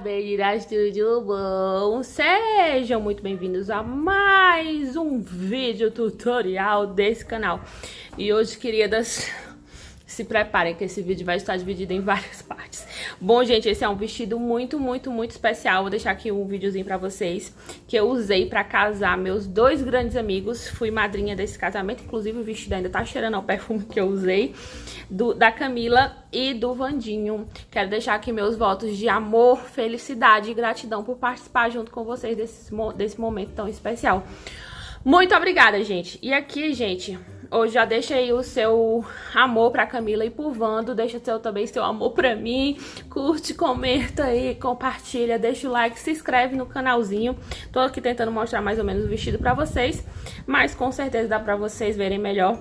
meninas, tudo bom? Sejam muito bem-vindos a mais um vídeo tutorial desse canal. E hoje, queridas, se preparem que esse vídeo vai estar dividido em várias partes. Bom, gente, esse é um vestido muito especial. Vou deixar aqui um videozinho pra vocês, que eu usei pra casar meus dois grandes amigos. Fui madrinha desse casamento, inclusive o vestido ainda tá cheirando ao perfume que eu usei, da Camila e do Vandinho. Quero deixar aqui meus votos de amor, felicidade e gratidão por participar junto com vocês desse momento tão especial. Muito obrigada, gente. E aqui, gente, hoje já deixa aí o seu amor pra Camila e pro Vando. Deixa também seu amor pra mim. Curte, comenta aí, compartilha, deixa o like, se inscreve no canalzinho. Tô aqui tentando mostrar mais ou menos o vestido pra vocês, mas com certeza dá pra vocês verem melhor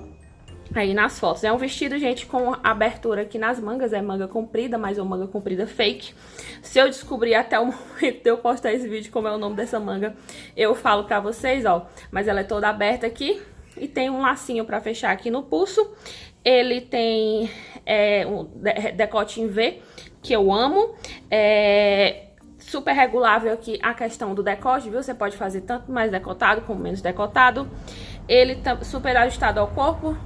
aí nas fotos. É um vestido, gente, com abertura aqui nas mangas. É manga comprida, mas é uma manga comprida fake. Se eu descobrir até o momento de eu postar esse vídeo como é o nome dessa manga, eu falo pra vocês, ó. Mas ela é toda aberta aqui e tem um lacinho pra fechar aqui no pulso. Ele tem um decote em V, que eu amo. Super regulável aqui a questão do decote, viu? Você pode fazer tanto mais decotado como menos decotado. Ele tá super ajustado ao corpo,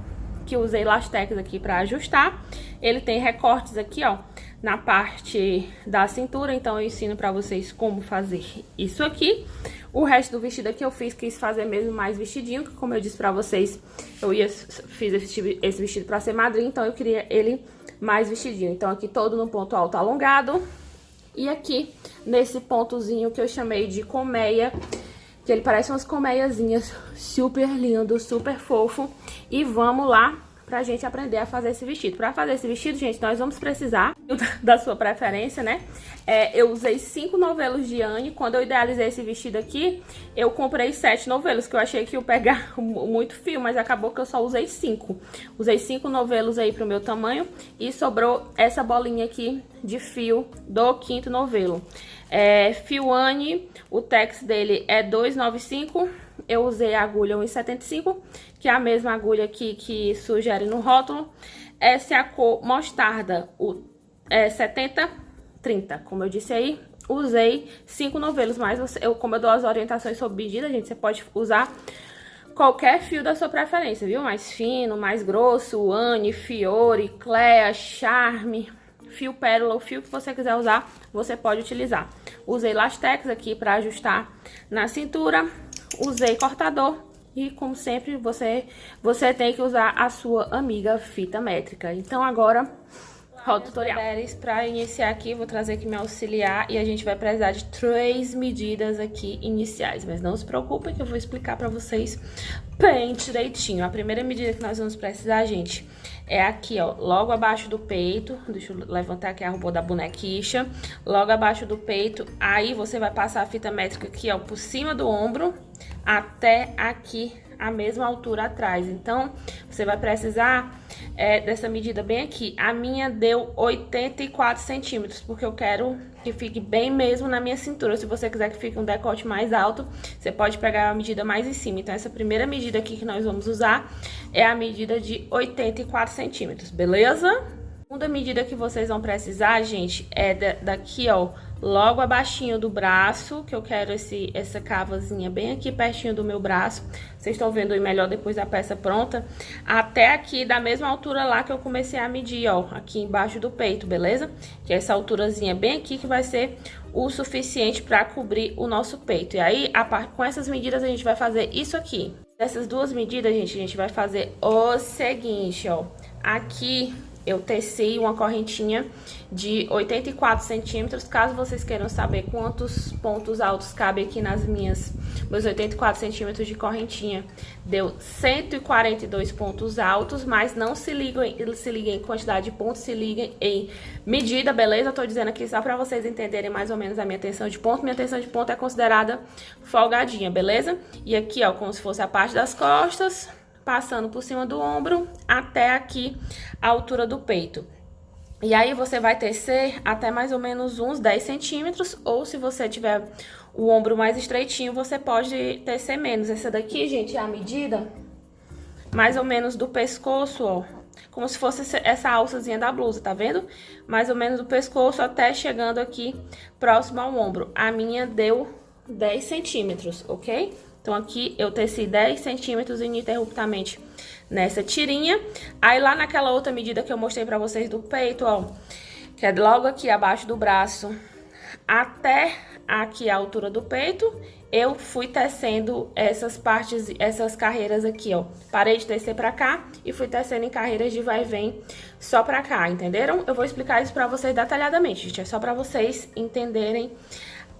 que eu usei lastex aqui pra ajustar. Ele tem recortes aqui, ó, na parte da cintura, então eu ensino pra vocês como fazer isso aqui. O resto do vestido aqui eu quis fazer mesmo mais vestidinho, que como eu disse pra vocês, fiz esse vestido pra ser madrinha, então eu queria ele mais vestidinho. Então aqui todo no ponto alto alongado, e aqui nesse pontozinho que eu chamei de colmeia, que ele parece umas colmeiazinhas, super lindo, super fofo. E vamos lá pra gente aprender a fazer esse vestido. Pra fazer esse vestido, gente, nós vamos precisar da sua preferência, né? Eu usei 5 novelos de Anne. Quando eu idealizei esse vestido aqui, eu comprei 7 novelos, que eu achei que ia pegar muito fio, mas acabou que eu só usei 5. Usei 5 novelos aí pro meu tamanho e sobrou essa bolinha aqui de fio do 5º novelo. Fio Anne, o tex dele é 2,95. Eu usei a agulha 1,75, que é a mesma agulha aqui que sugere no rótulo. Essa é a cor mostarda, 70-30, como eu disse aí. Usei 5 novelos, mas como eu dou as orientações sob medida, gente, você pode usar qualquer fio da sua preferência, viu? Mais fino, mais grosso, Anne, Fiore, Clea, Charme, fio pérola, o fio que você quiser usar, você pode utilizar. Usei lastex aqui para ajustar na cintura. Usei cortador e, como sempre, você tem que usar a sua amiga fita métrica. Então, agora, roda o tutorial. Para iniciar aqui, vou trazer aqui meu auxiliar e a gente vai precisar de 3 medidas aqui iniciais. Mas não se preocupem que eu vou explicar para vocês bem direitinho. A primeira medida que nós vamos precisar, gente, é aqui, ó, logo abaixo do peito. Deixa eu levantar aqui a roupa da bonequicha. Logo abaixo do peito, aí você vai passar a fita métrica aqui, ó, por cima do ombro até aqui, a mesma altura atrás. Então, você vai precisar dessa medida bem aqui. A minha deu 84 centímetros, porque eu quero que fique bem mesmo na minha cintura. Se você quiser que fique um decote mais alto, você pode pegar a medida mais em cima. Então, essa primeira medida aqui que nós vamos usar é a medida de 84 centímetros, beleza? A segunda medida que vocês vão precisar, gente, é daqui, ó, logo abaixinho do braço, que eu quero essa cavazinha bem aqui pertinho do meu braço. Vocês estão vendo aí melhor depois da peça pronta. Até aqui, da mesma altura lá que eu comecei a medir, ó, aqui embaixo do peito, beleza? Que é essa alturazinha bem aqui que vai ser o suficiente para cobrir o nosso peito. E aí, com essas medidas, a gente vai fazer isso aqui. Dessas duas medidas, gente, a gente vai fazer o seguinte, ó. Aqui eu teci uma correntinha de 84 centímetros. Caso vocês queiram saber quantos pontos altos cabe aqui meus 84 centímetros de correntinha, deu 142 pontos altos, mas não se liguem em quantidade de pontos, se liguem em medida, beleza? Eu tô dizendo aqui só pra vocês entenderem mais ou menos a minha tensão de ponto. Minha tensão de ponto é considerada folgadinha, beleza? E aqui, ó, como se fosse a parte das costas, passando por cima do ombro até aqui a altura do peito. E aí você vai tecer até mais ou menos uns 10 centímetros, ou se você tiver o ombro mais estreitinho, você pode tecer menos. Essa daqui, gente, é a medida mais ou menos do pescoço, ó, como se fosse essa alçazinha da blusa, tá vendo? Mais ou menos do pescoço até chegando aqui próximo ao ombro. A minha deu 10 centímetros, ok? Então, aqui eu teci 10 centímetros ininterruptamente nessa tirinha. Aí, lá naquela outra medida que eu mostrei pra vocês do peito, ó, que é logo aqui abaixo do braço, até aqui a altura do peito, eu fui tecendo essas partes, essas carreiras aqui, ó. Parei de tecer pra cá e fui tecendo em carreiras de vai e vem só pra cá, entenderam? Eu vou explicar isso pra vocês detalhadamente, gente. É só pra vocês entenderem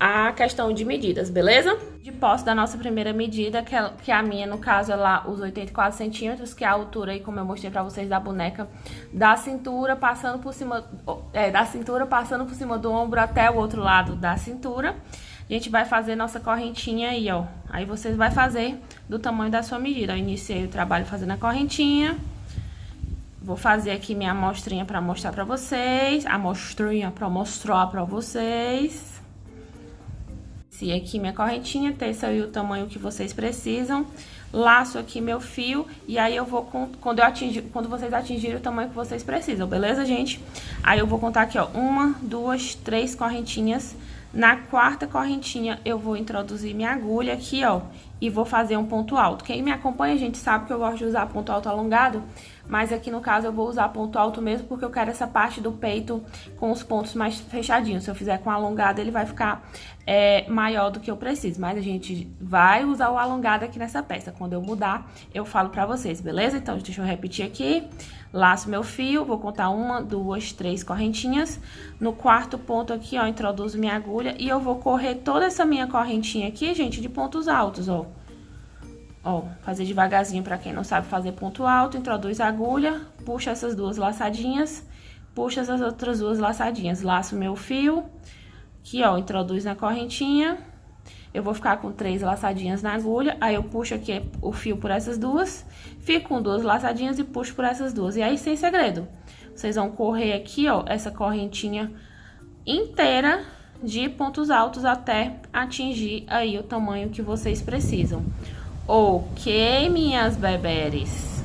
a questão de medidas, beleza? De posse da nossa primeira medida, que a minha, no caso, é lá os 84 centímetros, que é a altura aí, como eu mostrei pra vocês, da boneca, da cintura passando por cima, passando por cima do ombro até o outro lado da cintura. A gente vai fazer nossa correntinha aí, ó. Aí vocês vão fazer do tamanho da sua medida. Eu iniciei o trabalho fazendo a correntinha. Vou fazer aqui minha amostrinha pra mostrar pra vocês. Amostrinha pra mostrar pra vocês. E aqui minha correntinha, teça aí o tamanho que vocês precisam, laço aqui meu fio e aí eu vou, quando vocês atingirem o tamanho que vocês precisam, beleza, gente? Aí eu vou contar aqui, ó, 1, 2, 3 correntinhas. Na quarta correntinha eu vou introduzir minha agulha aqui, ó, e vou fazer um ponto alto. Quem me acompanha, gente, sabe que eu gosto de usar ponto alto alongado, mas aqui no caso eu vou usar ponto alto mesmo porque eu quero essa parte do peito com os pontos mais fechadinhos. Se eu fizer com alongado, ele vai ficar maior do que eu preciso, mas a gente vai usar o alongado aqui nessa peça. Quando eu mudar, eu falo pra vocês, beleza? Então, deixa eu repetir aqui. Laço meu fio, vou contar 1, 2, 3 correntinhas. No quarto ponto aqui, ó, introduzo minha agulha e eu vou correr toda essa minha correntinha aqui, gente, de pontos altos, ó. Ó, fazer devagarzinho pra quem não sabe fazer ponto alto, introduz a agulha, puxa essas duas laçadinhas, puxa essas outras duas laçadinhas, laço meu fio, aqui, ó, introduz na correntinha. Eu vou ficar com 3 laçadinhas na agulha, aí eu puxo aqui o fio por essas duas, fico com 2 laçadinhas e puxo por essas duas. E aí, sem segredo, vocês vão correr aqui, ó, essa correntinha inteira de pontos altos até atingir aí o tamanho que vocês precisam. Ok, minhas beberes?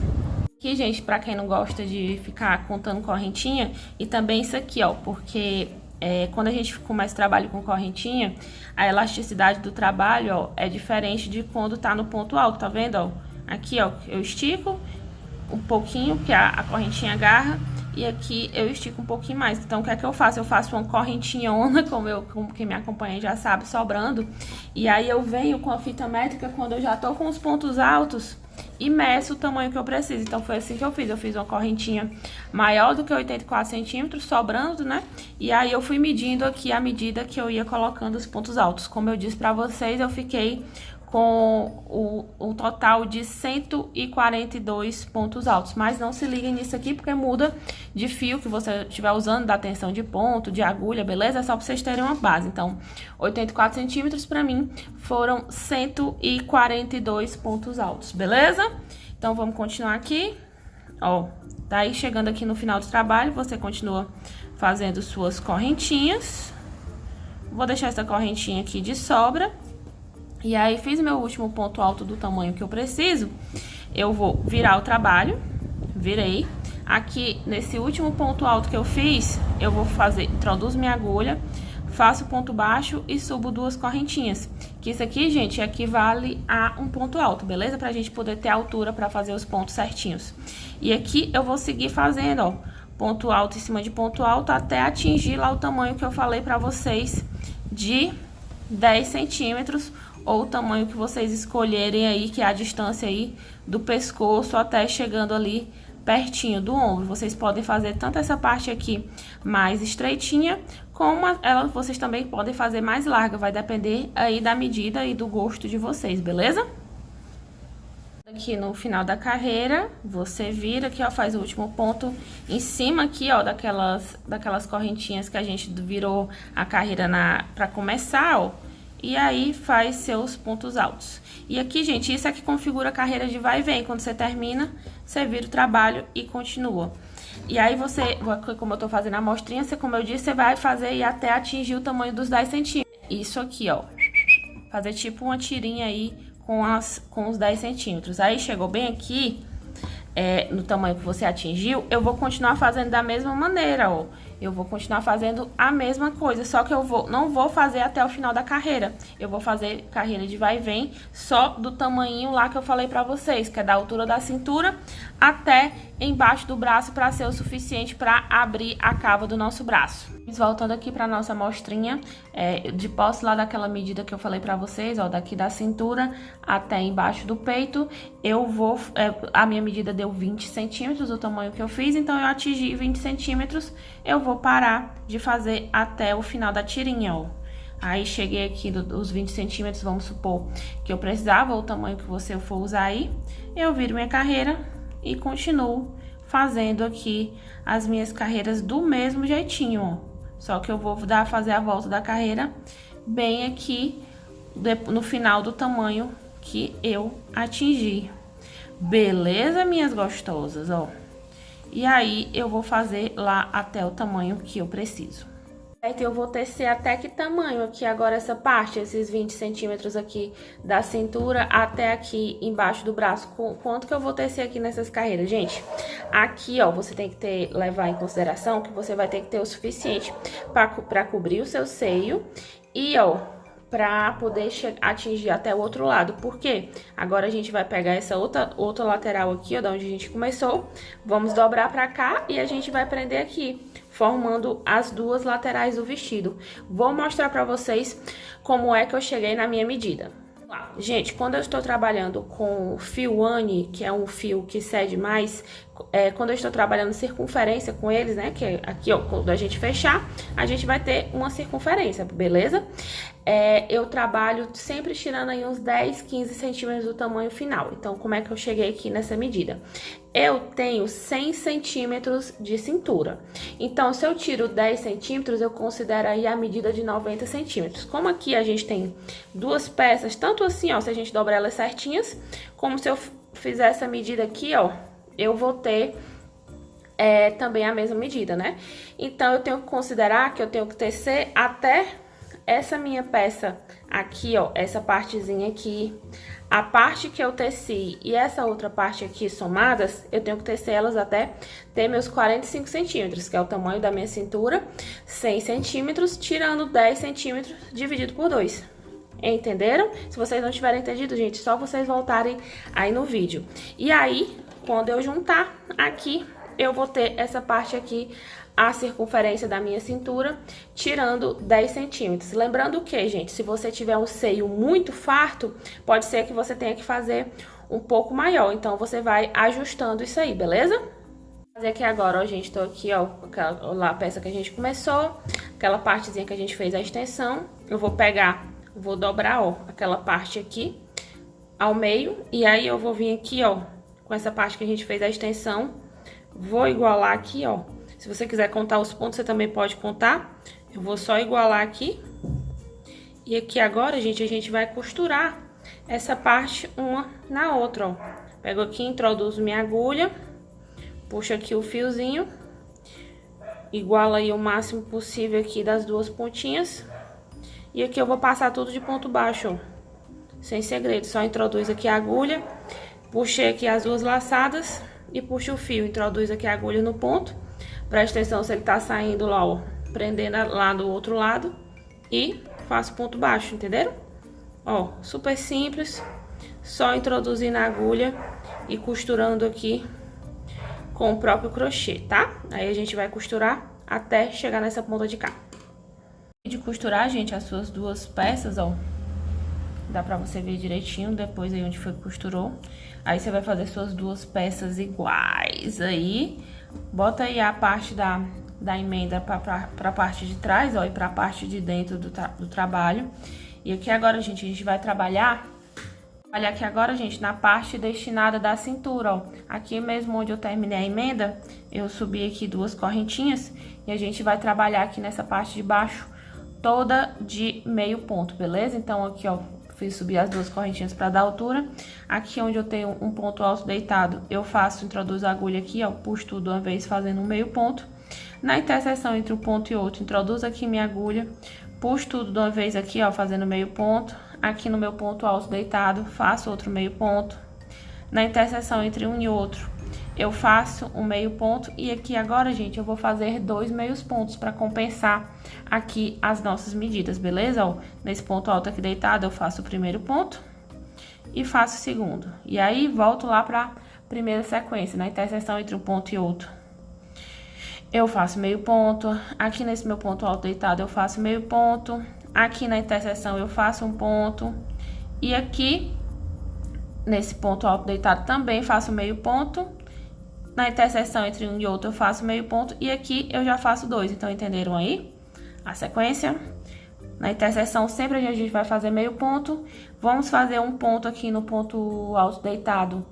Aqui, gente, pra quem não gosta de ficar contando correntinha, e também isso aqui, ó, porque quando a gente começa o trabalho com correntinha, a elasticidade do trabalho, ó, é diferente de quando tá no ponto alto, tá vendo, ó? Aqui, ó, eu estico um pouquinho, que a correntinha agarra, e aqui eu estico um pouquinho mais. Então, o que é que eu faço? Eu faço uma correntinhona, como quem me acompanha já sabe, sobrando. E aí, eu venho com a fita métrica quando eu já tô com os pontos altos e meço o tamanho que eu preciso. Então, foi assim que eu fiz. Eu fiz uma correntinha maior do que 84 centímetros, sobrando, né? E aí, eu fui medindo aqui a medida que eu ia colocando os pontos altos. Como eu disse pra vocês, eu fiquei com o total de 142 pontos altos. Mas não se liguem nisso aqui, porque muda de fio que você estiver usando, da tensão de ponto, de agulha, beleza? É só pra vocês terem uma base. Então, 84 centímetros pra mim foram 142 pontos altos, beleza? Então, vamos continuar aqui. Ó, tá aí chegando aqui no final do trabalho, você continua fazendo suas correntinhas. Vou deixar essa correntinha aqui de sobra. E aí, fiz meu último ponto alto do tamanho que eu preciso. Eu vou virar o trabalho, virei. Aqui, nesse último ponto alto que eu fiz, eu vou fazer, introduzo minha agulha, faço ponto baixo e subo 2 correntinhas. Que isso aqui, gente, equivale a um ponto alto, beleza? Pra gente poder ter altura pra fazer os pontos certinhos. E aqui, eu vou seguir fazendo, ó, ponto alto em cima de ponto alto, até atingir lá o tamanho que eu falei pra vocês, de 10 centímetros, ou o tamanho que vocês escolherem aí, que é a distância aí do pescoço até chegando ali pertinho do ombro. Vocês podem fazer tanto essa parte aqui mais estreitinha, como vocês também podem fazer mais larga, vai depender aí da medida e do gosto de vocês, beleza? Aqui no final da carreira, você vira aqui, ó, faz o último ponto em cima aqui, ó, daquelas correntinhas que a gente virou a carreira pra começar, ó. E aí, faz seus pontos altos. E aqui, gente, isso é que configura a carreira de vai e vem. Quando você termina, você vira o trabalho e continua. E aí, você, como eu tô fazendo a amostrinha, como eu disse, você vai fazer e até atingir o tamanho dos 10 centímetros. Isso aqui, ó. Fazer tipo uma tirinha aí com os 10 centímetros. Aí, chegou bem aqui, no tamanho que você atingiu, eu vou continuar fazendo da mesma maneira, ó. Eu vou continuar fazendo a mesma coisa, só que não vou fazer até o final da carreira. Eu vou fazer carreira de vai e vem só do tamanhinho lá que eu falei pra vocês, que é da altura da cintura até embaixo do braço, pra ser o suficiente pra abrir a cava do nosso braço. Voltando aqui pra nossa amostrinha, de posse lá daquela medida que eu falei pra vocês, ó, daqui da cintura até embaixo do peito, eu vou, a minha medida deu 20 centímetros, o tamanho que eu fiz, então eu atingi 20 centímetros, eu vou parar de fazer até o final da tirinha, ó. Aí, cheguei aqui dos 20 centímetros, vamos supor que eu precisava, o tamanho que você for usar aí, eu viro minha carreira e continuo fazendo aqui as minhas carreiras do mesmo jeitinho, ó. Só que eu vou fazer a volta da carreira bem aqui no final do tamanho que eu atingi. Beleza, minhas gostosas, ó. E aí, eu vou fazer lá até o tamanho que eu preciso. Eu vou tecer até que tamanho aqui agora essa parte, esses 20 centímetros aqui da cintura até aqui embaixo do braço. Quanto que eu vou tecer aqui nessas carreiras, gente? Aqui, ó, você tem que levar em consideração que você vai ter que ter o suficiente pra cobrir o seu seio e, ó, pra poder atingir até o outro lado. Por quê? Agora a gente vai pegar essa outra lateral aqui, ó, da onde a gente começou. Vamos dobrar pra cá e a gente vai prender aqui, formando as duas laterais do vestido. Vou mostrar pra vocês como é que eu cheguei na minha medida. Gente, quando eu estou trabalhando com fio Anne, que é um fio que cede mais, quando eu estou trabalhando circunferência com eles, né, que é aqui, ó, quando a gente fechar, a gente vai ter uma circunferência, beleza? Eu trabalho sempre tirando aí uns 10, 15 centímetros do tamanho final. Então, como é que eu cheguei aqui nessa medida? Eu tenho 100 centímetros de cintura. Então, se eu tiro 10 centímetros, eu considero aí a medida de 90 centímetros. Como aqui a gente tem duas peças, tanto assim, ó, se a gente dobrar elas certinhas, como se eu fizer essa medida aqui, ó, eu vou ter também a mesma medida, né? Então, eu tenho que considerar que eu tenho que tecer até essa minha peça aqui, ó, essa partezinha aqui, a parte que eu teci e essa outra parte aqui somadas, eu tenho que tecer elas até ter meus 45 centímetros, que é o tamanho da minha cintura, 100 centímetros, tirando 10 centímetros dividido por 2. Entenderam? Se vocês não tiverem entendido, gente, só vocês voltarem aí no vídeo. E aí, quando eu juntar aqui, eu vou ter essa parte aqui, a circunferência da minha cintura, tirando 10 centímetros. Lembrando que, gente, se você tiver um seio muito farto, pode ser que você tenha que fazer um pouco maior. Então, você vai ajustando isso aí, beleza? Vou fazer aqui agora, ó, gente, tô aqui, ó, lá a peça que a gente começou, aquela partezinha que a gente fez a extensão. Eu vou pegar, vou dobrar, ó, aquela parte aqui ao meio, e aí eu vou vir aqui, ó, com essa parte que a gente fez a extensão, vou igualar aqui, ó. Se você quiser contar os pontos, você também pode contar. Eu vou só igualar aqui. E aqui agora, gente, a gente vai costurar essa parte uma na outra, ó. Pego aqui, introduzo minha agulha, puxo aqui o fiozinho, igualo aí o máximo possível aqui das duas pontinhas. E aqui eu vou passar tudo de ponto baixo, ó. Sem segredo, só introduz aqui a agulha, puxei aqui as duas laçadas e puxo o fio, introduz aqui a agulha no ponto. Presta atenção se ele tá saindo lá, ó, prendendo lá do outro lado e faço ponto baixo, entenderam? Ó, super simples, só introduzir na agulha e costurando aqui com o próprio crochê, tá? Aí a gente vai costurar até chegar nessa ponta de cá. De costurar, gente, as suas duas peças, ó, dá pra você ver direitinho depois aí onde foi que costurou. Aí você vai fazer suas duas peças iguais aí. Bota aí a parte da emenda pra parte de trás, ó, e pra parte de dentro do trabalho. E aqui agora, gente, a gente vai trabalhar aqui agora, gente, na parte destinada da cintura, ó. Aqui mesmo onde eu terminei a emenda, eu subi aqui duas correntinhas e a gente vai trabalhar aqui nessa parte de baixo toda de meio ponto, beleza? Então, aqui, ó, fiz subir as duas correntinhas para dar altura. Aqui onde eu tenho um ponto alto deitado, eu introduzo a agulha aqui, ó, puxo tudo uma vez fazendo um meio ponto. Na interseção entre um ponto e outro, introduzo aqui minha agulha, puxo tudo de uma vez aqui, ó, fazendo meio ponto. Aqui no meu ponto alto deitado, faço outro meio ponto. Na interseção entre um e outro, eu faço um meio ponto. E aqui agora, gente, eu vou fazer 2 meios pontos pra compensar aqui as nossas medidas, beleza? Ó, nesse ponto alto aqui deitado, eu faço o primeiro ponto e faço o segundo. E aí, volto lá pra primeira sequência, na interseção entre um ponto e outro. Eu faço meio ponto. Aqui nesse meu ponto alto deitado, eu faço meio ponto. Aqui na interseção, eu faço um ponto. E aqui, nesse ponto alto deitado, também faço meio ponto. Na interseção entre um e outro, eu faço meio ponto. E aqui, eu já faço 2. Então, entenderam aí a sequência? Na interseção, sempre a gente vai fazer meio ponto. Vamos fazer um ponto aqui no ponto alto deitado.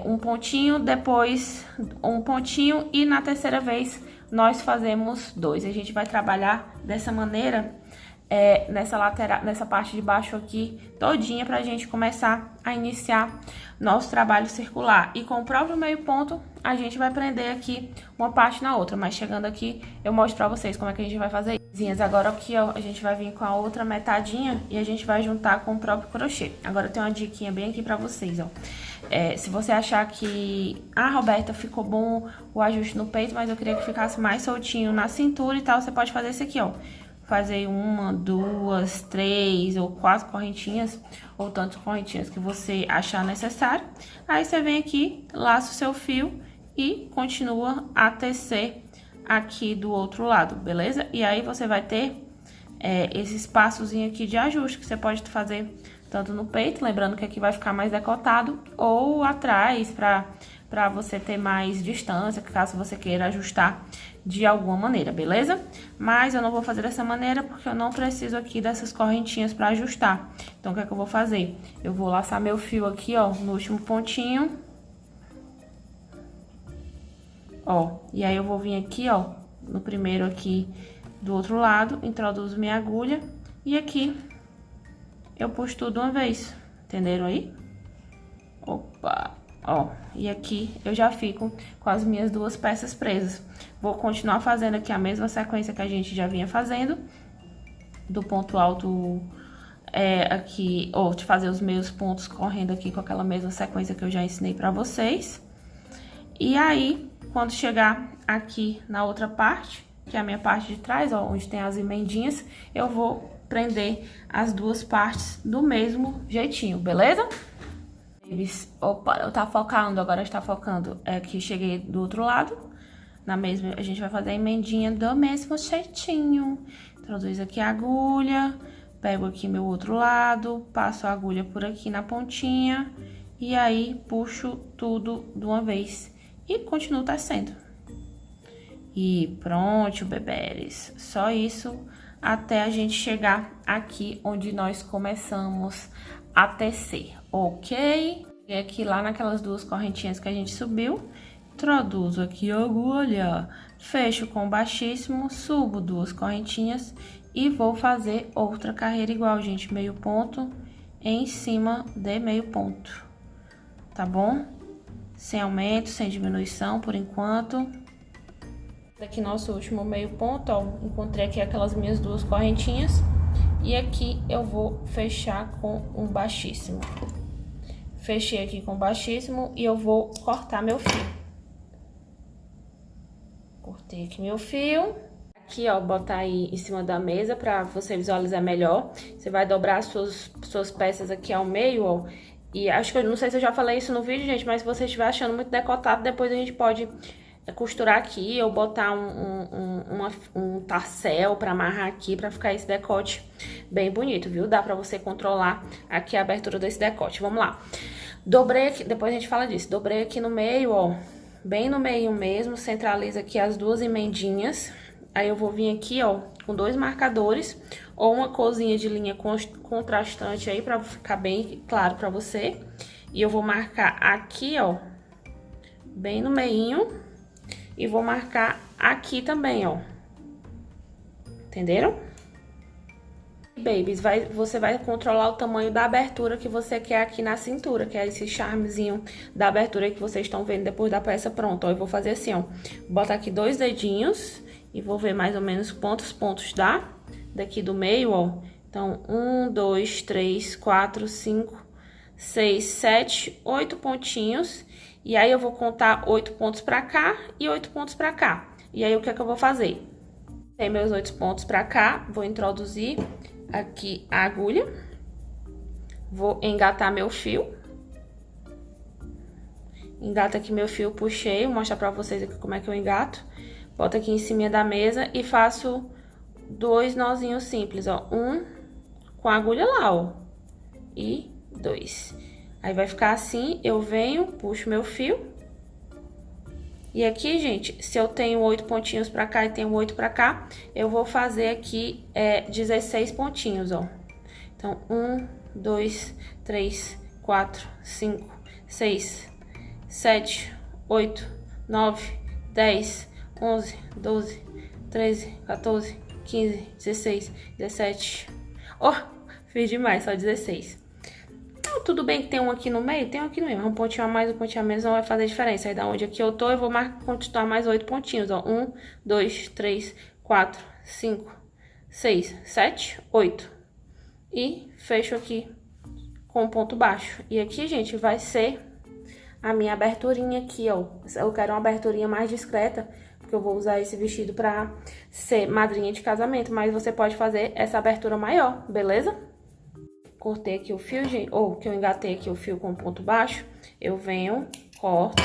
Um pontinho, depois um pontinho. E na terceira vez, nós fazemos 2. A gente vai trabalhar dessa maneira, nessa lateral, nessa parte de baixo aqui, todinha, pra gente começar a iniciar nosso trabalho circular. E com o próprio meio ponto, a gente vai prender aqui uma parte na outra. Mas chegando aqui, eu mostro pra vocês como é que a gente vai fazer isso. Agora aqui, ó, a gente vai vir com a outra metadinha e a gente vai juntar com o próprio crochê. Agora tem uma diquinha bem aqui pra vocês, ó. Se você achar que, Roberta, ficou bom o ajuste no peito, mas eu queria que ficasse mais soltinho na cintura e tal, você pode fazer esse aqui, ó. Fazer 1, 2, 3 ou 4 correntinhas, ou tantas correntinhas que você achar necessário. Aí você vem aqui, laça o seu fio e continua a tecer aqui do outro lado, beleza? E aí você vai ter esse espaçozinho aqui de ajuste que você pode fazer tanto no peito, lembrando que aqui vai ficar mais decotado, ou atrás, pra você ter mais distância, caso você queira ajustar de alguma maneira, beleza? Mas eu não vou fazer dessa maneira, porque eu não preciso aqui dessas correntinhas pra ajustar. Então, o que é que eu vou fazer? Eu vou laçar meu fio aqui, ó, no último pontinho. Ó, e aí eu vou vir aqui, ó, no primeiro aqui do outro lado, introduzo minha agulha e aqui eu puxo tudo uma vez, entenderam aí? Opa, ó, e aqui eu já fico com as minhas 2 peças presas. Vou continuar fazendo aqui a mesma sequência que a gente já vinha fazendo, do ponto alto aqui, ou de fazer os meus pontos correndo aqui com aquela mesma sequência que eu já ensinei pra vocês. E aí, quando chegar aqui na outra parte, que é a minha parte de trás, ó, onde tem as emendinhas, eu vou prender as 2 partes do mesmo jeitinho, beleza? Opa, eu tava focando, agora está focando. Aqui cheguei do outro lado, na mesma, a gente vai fazer a emendinha do mesmo jeitinho. Introduzo aqui a agulha, pego aqui meu outro lado, passo a agulha por aqui na pontinha, e aí puxo tudo de uma vez e continuo tecendo. E pronto, bebês, só isso até a gente chegar aqui onde nós começamos a tecer, ok? E aqui lá naquelas 2 correntinhas que a gente subiu, introduzo aqui a agulha, fecho com baixíssimo, subo 2 correntinhas e vou fazer outra carreira igual, gente, meio ponto em cima de meio ponto, tá bom? Sem aumento, sem diminuição por enquanto. Aqui nosso último meio ponto, ó, encontrei aqui aquelas minhas 2 correntinhas e aqui eu vou fechar com um baixíssimo. Fechei aqui com baixíssimo e eu vou cortar meu fio. Cortei aqui meu fio. Aqui, ó, botar aí em cima da mesa pra você visualizar melhor. Você vai dobrar as suas peças aqui ao meio, ó. E acho que eu não sei se eu já falei isso no vídeo, gente, mas se você estiver achando muito decotado, depois a gente pode costurar aqui ou botar um tassel pra amarrar aqui, pra ficar esse decote bem bonito, viu? Dá pra você controlar aqui a abertura desse decote. Vamos lá. Dobrei aqui, depois a gente fala disso. Dobrei aqui no meio, ó, bem no meio mesmo, centraliza aqui as 2 emendinhas. Aí eu vou vir aqui, ó, com 2 marcadores ou uma corzinha de linha contrastante aí pra ficar bem claro pra você. E eu vou marcar aqui, ó, bem no meinho. E vou marcar aqui também, ó. Entenderam? Babies, você vai controlar o tamanho da abertura que você quer aqui na cintura, que é esse charmezinho da abertura que vocês estão vendo depois da peça pronta. Ó, eu vou fazer assim, ó. Botar aqui 2 dedinhos e vou ver mais ou menos quantos pontos dá daqui do meio, ó. Então, 1, 2, 3, 4, 5, 6, 7, 8 pontinhos. E aí, eu vou contar 8 pontos pra cá e 8 pontos pra cá. E aí, o que é que eu vou fazer? Tem meus 8 pontos pra cá, vou introduzir aqui a agulha. Vou engatar meu fio. Engato aqui meu fio, puxei, vou mostrar pra vocês aqui como é que eu engato. Boto aqui em cima da mesa e faço 2 nozinhos simples, ó. Um com a agulha lá, ó. E 2. Aí, vai ficar assim, eu venho, puxo meu fio. E aqui, gente, se eu tenho 8 pontinhos pra cá e tenho 8 pra cá, eu vou fazer aqui 16 pontinhos, ó. Então, 1, 2, 3, 4, 5, 6, 7, 8, 9, 10, 11, 12, 13, 14, 15, 16, 17. Ó, fiz demais, só 16. Então, tudo bem que tem um aqui no meio? Tem um aqui no meio, mas um pontinho a mais, um pontinho a menos não vai fazer diferença. Aí, da onde aqui eu tô, eu vou continuar mais 8 pontinhos, ó. 1, 2, 3, 4, 5, 6, 7, 8. E fecho aqui com um ponto baixo. E aqui, gente, vai ser a minha aberturinha aqui, ó. Eu quero uma aberturinha mais discreta, porque eu vou usar esse vestido pra ser madrinha de casamento. Mas você pode fazer essa abertura maior, beleza? Cortei aqui o fio, gente, ou que eu engatei aqui o fio com ponto baixo. Eu venho, corto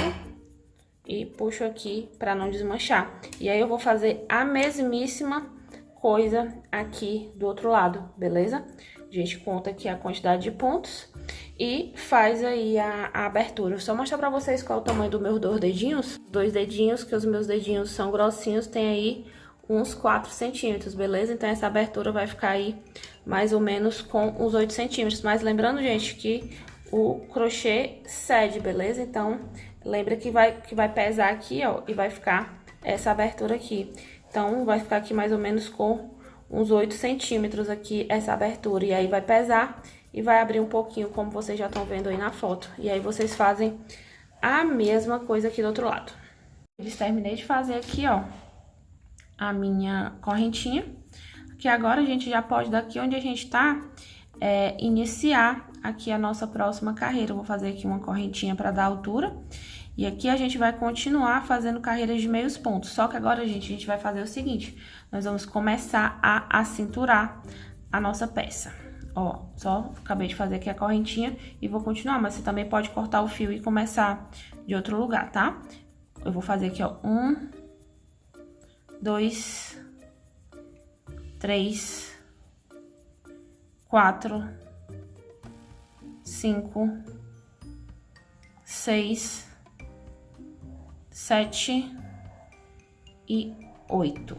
e puxo aqui pra não desmanchar. E aí, eu vou fazer a mesmíssima coisa aqui do outro lado, beleza? A gente conta aqui a quantidade de pontos e faz aí a abertura. Só mostrar pra vocês qual é o tamanho dos meus 2 dedinhos. 2 dedinhos, que os meus dedinhos são grossinhos, tem aí uns 4 centímetros, beleza? Então, essa abertura vai ficar aí mais ou menos com uns 8 centímetros. Mas lembrando, gente, que o crochê cede, beleza? Então, lembra que vai pesar aqui, ó, e vai ficar essa abertura aqui. Então, vai ficar aqui mais ou menos com uns 8 centímetros aqui essa abertura. E aí, vai pesar e vai abrir um pouquinho, como vocês já estão vendo aí na foto. E aí, vocês fazem a mesma coisa aqui do outro lado. Eu terminei de fazer aqui, ó, a minha correntinha. Que agora a gente já pode, daqui onde a gente tá, iniciar aqui a nossa próxima carreira. Eu vou fazer aqui uma correntinha pra dar altura. E aqui a gente vai continuar fazendo carreiras de meios pontos. Só que agora, gente, a gente vai fazer o seguinte. Nós vamos começar a acinturar a nossa peça. Ó, só acabei de fazer aqui a correntinha e vou continuar. Mas você também pode cortar o fio e começar de outro lugar, tá? Eu vou fazer aqui, ó, 1, 2, 3, 4, 5, 6, 7 e 8.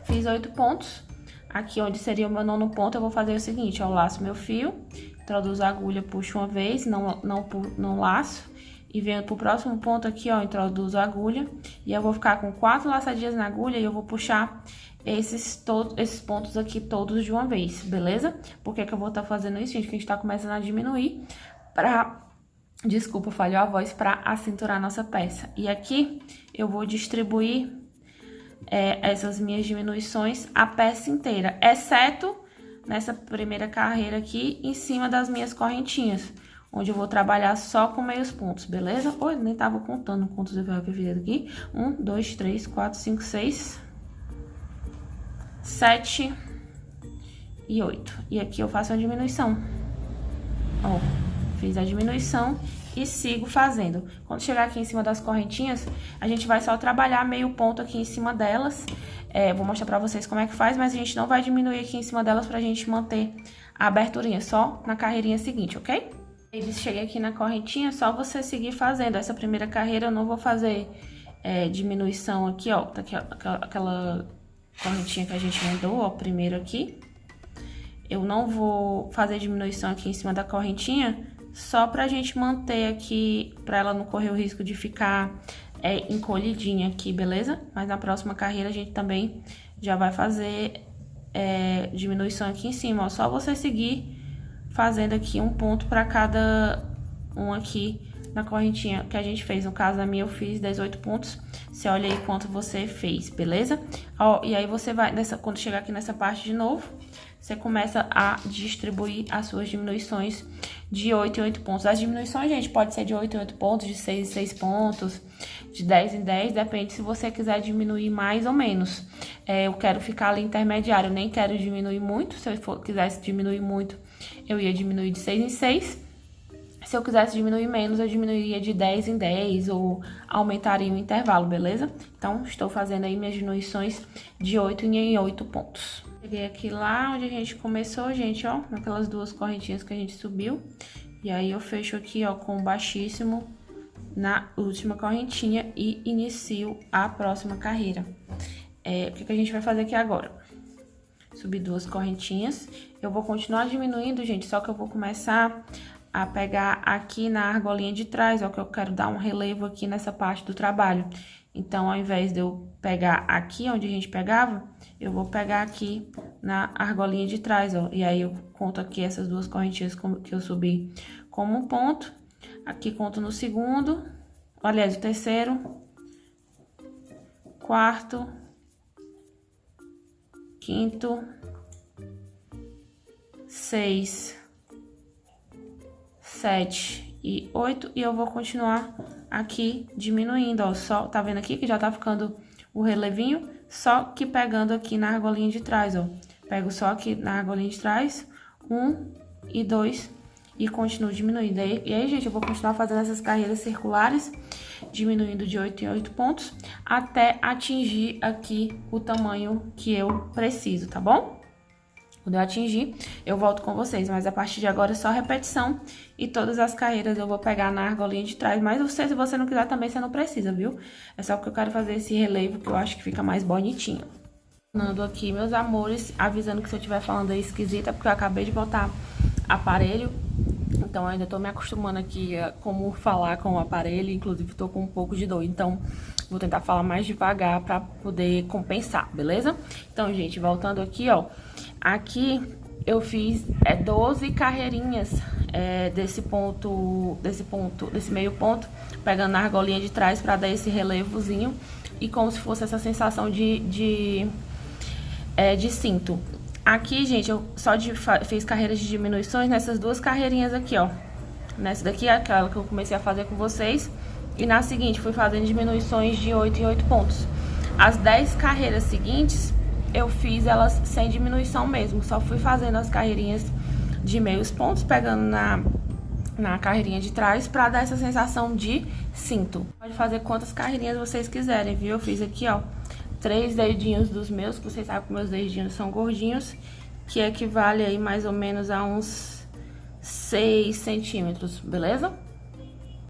Fiz 8 pontos. Aqui onde seria o meu 9º ponto, eu vou fazer o seguinte, ó, eu laço meu fio, introduzo a agulha, puxo uma vez, não laço, e venho pro próximo ponto aqui, ó, introduzo a agulha, e eu vou ficar com 4 laçadinhas na agulha e eu vou puxar esses pontos aqui todos de uma vez, beleza? Por que que eu vou estar fazendo isso, gente? Porque a gente tá começando a diminuir desculpa, falhou a voz, pra acinturar a nossa peça. E aqui eu vou distribuir essas minhas diminuições a peça inteira, exceto nessa primeira carreira aqui, em cima das minhas correntinhas, onde eu vou trabalhar só com meios pontos, beleza? Oi, nem tava contando quantos eu fiz aqui. 1, 2, 3, 4, 5, 6, 7 e 8. E aqui eu faço a diminuição. Ó, fiz a diminuição e sigo fazendo. Quando chegar aqui em cima das correntinhas, a gente vai só trabalhar meio ponto aqui em cima delas. Vou mostrar pra vocês como é que faz, mas a gente não vai diminuir aqui em cima delas pra gente manter a aberturinha, só na carreirinha seguinte, ok? Cheguei aqui na correntinha, só você seguir fazendo. Essa primeira carreira eu não vou fazer diminuição aqui, ó. Tá aqui, ó, aquela correntinha que a gente mandou, ó, primeiro aqui. Eu não vou fazer diminuição aqui em cima da correntinha, só pra gente manter aqui, pra ela não correr o risco de ficar encolhidinha aqui, beleza? Mas na próxima carreira a gente também já vai fazer diminuição aqui em cima, ó. Só você seguir fazendo aqui um ponto pra cada um aqui na correntinha que a gente fez. No caso, a minha eu fiz 18 pontos. Você olha aí quanto você fez, beleza? Ó, e aí você vai, quando chegar aqui nessa parte de novo, você começa a distribuir as suas diminuições de 8 em 8 pontos. As diminuições, gente, pode ser de 8 em 8 pontos, de 6 em 6 pontos, de 10 em 10, depende se você quiser diminuir mais ou menos. Eu quero ficar ali intermediário, eu nem quero diminuir muito. Se eu quisesse diminuir muito, eu ia diminuir de 6 em 6. Se eu quisesse diminuir menos, eu diminuiria de 10 em 10 ou aumentaria o intervalo, beleza? Então, estou fazendo aí minhas diminuições de 8 em 8 pontos. Peguei aqui lá onde a gente começou, gente, ó, naquelas duas correntinhas que a gente subiu. E aí, eu fecho aqui, ó, com baixíssimo na última correntinha e inicio a próxima carreira. O que a gente vai fazer aqui agora? Subir duas correntinhas. Eu vou continuar diminuindo, gente, só que eu vou começar a pegar aqui na argolinha de trás, ó, que eu quero dar um relevo aqui nessa parte do trabalho. Então, ao invés de eu pegar aqui onde a gente pegava, eu vou pegar aqui na argolinha de trás, ó. E aí, eu conto aqui essas duas correntinhas que eu subi como um ponto. Aqui, conto no segundo, aliás, o terceiro, quarto, quinto, 6, 7 e 8, e eu vou continuar aqui diminuindo, ó, só, tá vendo aqui que já tá ficando o relevinho, só que pegando aqui na argolinha de trás, ó. Pego só aqui na argolinha de trás, 1 e 2, e continuo diminuindo. E aí, gente, eu vou continuar fazendo essas carreiras circulares, diminuindo de 8 em 8 pontos, até atingir aqui o tamanho que eu preciso, tá bom? Quando eu atingir, eu volto com vocês, mas a partir de agora é só repetição e todas as carreiras eu vou pegar na argolinha de trás, mas se você não quiser também, você não precisa, viu? É só porque eu quero fazer esse relevo que eu acho que fica mais bonitinho. Ando aqui, meus amores, avisando que se eu estiver falando aí esquisita, porque eu acabei de botar aparelho, então eu ainda tô me acostumando aqui a como falar com o aparelho, inclusive tô com um pouco de dor, então vou tentar falar mais devagar pra poder compensar, beleza? Então, gente, voltando aqui, ó, aqui eu fiz 12 carreirinhas desse meio ponto, pegando na argolinha de trás pra dar esse relevozinho e como se fosse essa sensação de cinto. Aqui, gente, eu só fiz carreiras de diminuições nessas duas carreirinhas aqui, ó. Nessa daqui é aquela que eu comecei a fazer com vocês. E na seguinte, fui fazendo diminuições de 8 em 8 pontos. As 10 carreiras seguintes, eu fiz elas sem diminuição mesmo. Só fui fazendo as carreirinhas de meios pontos, pegando na carreirinha de trás, pra dar essa sensação de cinto. Pode fazer quantas carreirinhas vocês quiserem, viu? Eu fiz aqui, ó, 3 dedinhos dos meus, que vocês sabem que meus dedinhos são gordinhos, que equivale aí mais ou menos a uns 6 centímetros, beleza?